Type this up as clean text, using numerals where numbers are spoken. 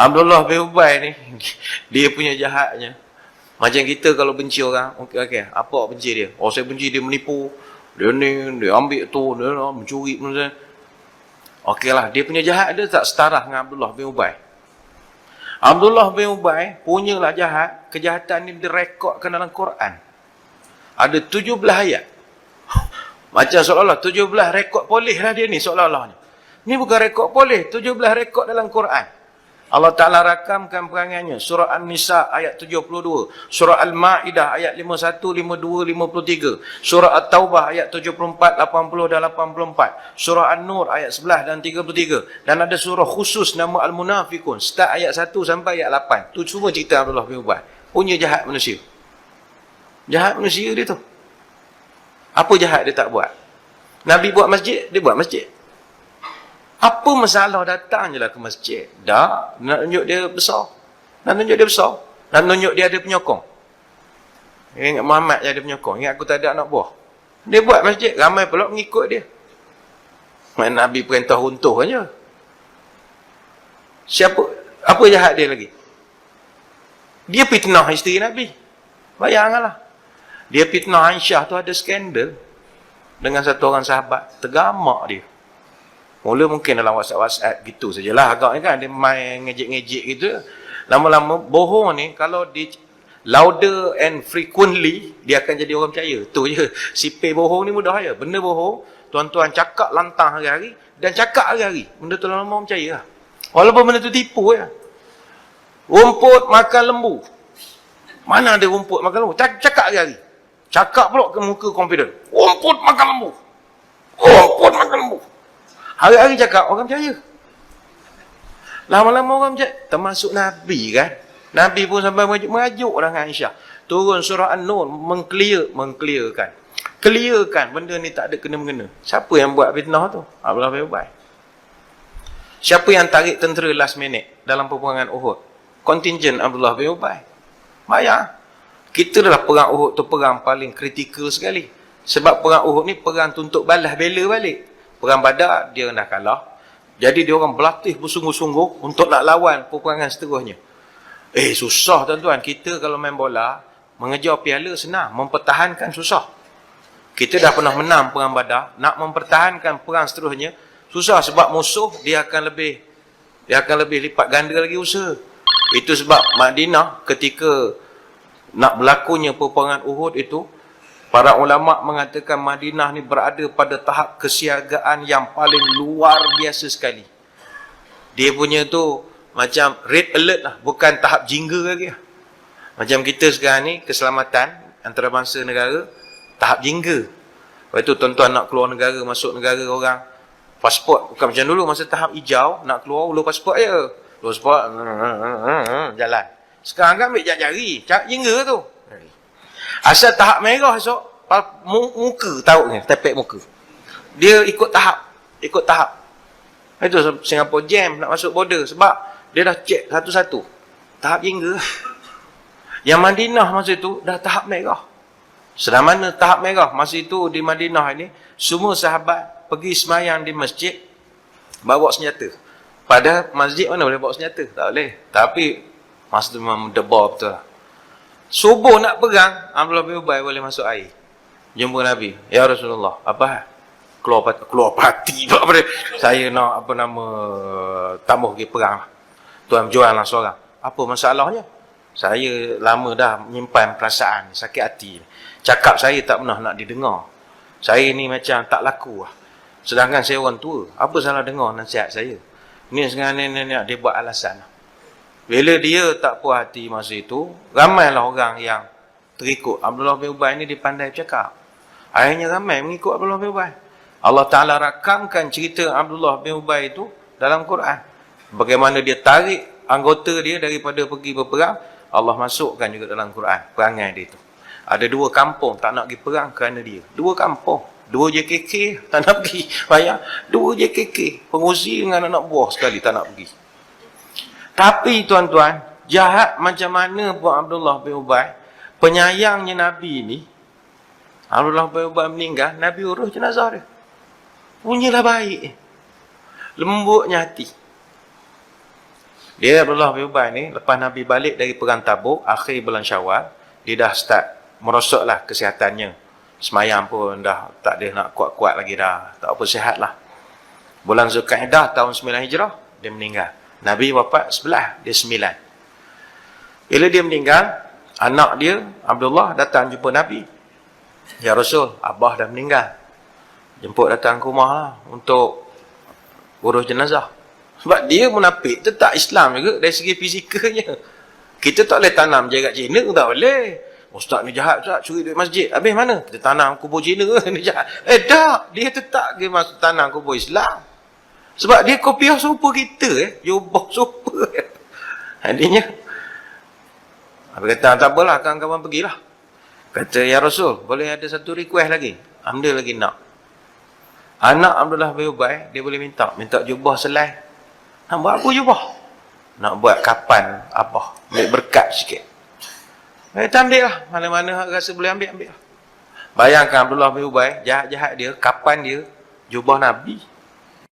Abdullah bin Ubay ni, dia punya jahatnya. Macam kita kalau benci orang, okey, apa benci dia? Oh, saya benci dia menipu. Dia ni, dia ambil tu, dia mencuri. Okeylah, dia punya jahat dia tak setara dengan Abdullah bin Ubay. Abdullah bin Ubay punyalah jahat, kejahatan ni direkodkan dalam Quran. Ada 17 ayat. Macam seolah-olah 17 rekod polis lah dia ni seolah-olah. Ni bukan rekod polis, 17 rekod dalam Quran. Allah Ta'ala rakamkan perangannya. Surah An-Nisa ayat 72. Surah Al-Ma'idah ayat 51, 52, 53. Surah At-Taubah ayat 74, 80 dan 84. Surah An-Nur ayat 11 dan 33. Dan ada surah khusus nama Al-Munafikun. Start ayat 1 sampai ayat 8. Tu semua cerita Abdullah bin Ubay. Punya jahat manusia. Jahat manusia dia tu. Apa jahat dia tak buat? Nabi buat masjid, dia buat masjid. Apa masalah datang je lah ke masjid? Dah, nak tunjuk dia besar. Nak tunjuk dia besar. Nak tunjuk dia ada penyokong. Ingat Muhammad je ada penyokong. Ingat aku tak ada anak buah. Dia buat masjid, ramai pula mengikut dia. Nabi perintah runtuh aja. Siapa? Apa jahat dia lagi? Dia fitnah isteri Nabi. Bayangkanlah. Dia fitnah Aisyah tu ada skandal dengan satu orang sahabat. Tergamak dia. Mula mungkin dalam WhatsApp gitu sajalah agaknya kan. Dia main ngejek-ngejek gitu. Lama-lama bohong ni kalau di louder and frequently dia akan jadi orang percaya. Tu je. Sipir bohong ni mudah je. Benda bohong, tuan-tuan cakap lantang hari-hari dan cakap hari-hari. Benda tu lama-lama orang percaya lah. Walaupun benda tu tipu ya. Rumput makan lembu. Mana ada rumput makan lembu? Cakap hari-hari. Cakap pula ke muka confident. Rumput makan lembu. Rumput makan lembu. Hari-hari cakap, orang percaya. Lama-lama orang percaya. Termasuk Nabi kan. Nabi pun sampai merajuk dengan Aisyah. Turun surah An-Nur, mengclearkan. Clearkan benda ni tak ada kena-mengena. Siapa yang buat fitnah tu? Abdullah bin Ubay. Siapa yang tarik tentera last minute dalam peperangan Uhud? Kontinjen Abdullah bin Ubay. Bayar. Kita adalah perang Uhud tu perang paling kritikal sekali. Sebab perang Uhud ni perang tuntut balas bela balik. Perang Badar, dia dah kalah. Jadi dia orang berlatih bersungguh-sungguh untuk nak lawan peperangan seterusnya. Susah tuan-tuan. Kita kalau main bola, mengejar piala senang. Mempertahankan susah. Kita dah pernah menang perang Badar. Nak mempertahankan perang seterusnya, susah sebab musuh dia akan lebih lipat ganda lagi usaha. Itu sebab Madinah ketika nak berlakunya peperangan Uhud itu, para ulama mengatakan Madinah ni berada pada tahap kesiagaan yang paling luar biasa sekali. Dia punya tu macam red alert lah, bukan tahap jingga lagi lah. Macam kita sekarang ni, keselamatan antarabangsa negara, tahap jingga. Lepas tu tuan-tuan nak keluar negara, masuk negara orang, pasport, bukan macam dulu masa tahap hijau, nak keluar ulur pasport je. Ulur pasport, jalan. Sekarang kan ambil jari, jingga tu. Asal tahap merah esok, muka tahu ni, tepek muka. Dia ikut tahap. Itu Singapore jam nak masuk border sebab dia dah cek satu-satu. Tahap jingga. Yang Madinah masa itu dah tahap merah. Sedang mana tahap merah? Masa itu di Madinah ini, semua sahabat pergi semayang di masjid, bawa senjata. Pada masjid mana boleh bawa senjata? Tak boleh. Tapi masa itu memang debar betul lah. Subuh nak perang, Abdullah bin Ubay boleh masuk air. Jumpa Nabi. Ya Rasulullah, apa? Keluar parti. Saya nak tambah pergi perang. Tuan jual lah seorang. Apa masalahnya? Saya lama dah menyimpan perasaan, sakit hati. Cakap saya tak pernah nak didengar. Saya ni macam tak laku lah. Sedangkan saya orang tua. Apa salah dengar nasihat saya? Ni sekarang ni dia buat alasan. Bila dia tak puas hati masa itu, ramailah orang yang terikut. Abdullah bin Ubay ni dia pandai bercakap. Akhirnya ramai mengikut Abdullah bin Ubay. Allah Ta'ala rakamkan cerita Abdullah bin Ubay itu dalam Quran. Bagaimana dia tarik anggota dia daripada pergi berperang, Allah masukkan juga dalam Quran perangai dia itu. Ada 2 kampung tak nak pergi perang kerana dia. 2 kampung. 2 JKK tak nak pergi. Bayang. 2 JKK. Pengusi dengan anak buah sekali tak nak pergi. Tapi tuan-tuan, jahat macam mana pun Abdullah bin Ubay, penyayangnya Nabi ni, Abdullah bin Ubay meninggal, Nabi urus jenazah dia. Punyalah baik. Lembutnya hati. Dia Abdullah bin Ubay ni, lepas Nabi balik dari perang Tabuk, akhir bulan Syawal, dia dah start merosot lah kesihatannya. Semayang pun dah tak ada nak kuat-kuat lagi dah. Tak apa, sihat lah. Bulan Zulkaidah tahun 9 Hijrah, dia meninggal. Nabi wafat 11, dia 9. Bila dia meninggal, anak dia, Abdullah, datang jumpa Nabi. Ya Rasul, Abah dah meninggal. Jemput datang ke rumah lah untuk urus jenazah. Sebab dia munafik, tetap Islam juga dari segi fizikalnya. Kita tak boleh tanam jagat Cina, tak boleh. Ustaz ni jahat, Ustaz, curi duit masjid. Habis mana? Kita tanam kubur Cina ke? Ni jahat. Tak, dia tetap dia masuk tanam kubur Islam. Sebab dia kopiah serupa kita, jubah serupa. Adanya, Nabi kata, tak apalah, kawan-kawan pergilah. Kata, ya Rasul, boleh ada satu request lagi? Ambil lagi nak. Anak Abdullah bin Ubay, dia boleh minta jubah selai. Nak buat apa jubah? Nak buat kapan Abah. Ambil berkat sikit. Kita ambil lah. Mana-mana rasa boleh ambil lah. Bayangkan Abdullah bin Ubay, jahat-jahat dia, kapan dia, jubah Nabi.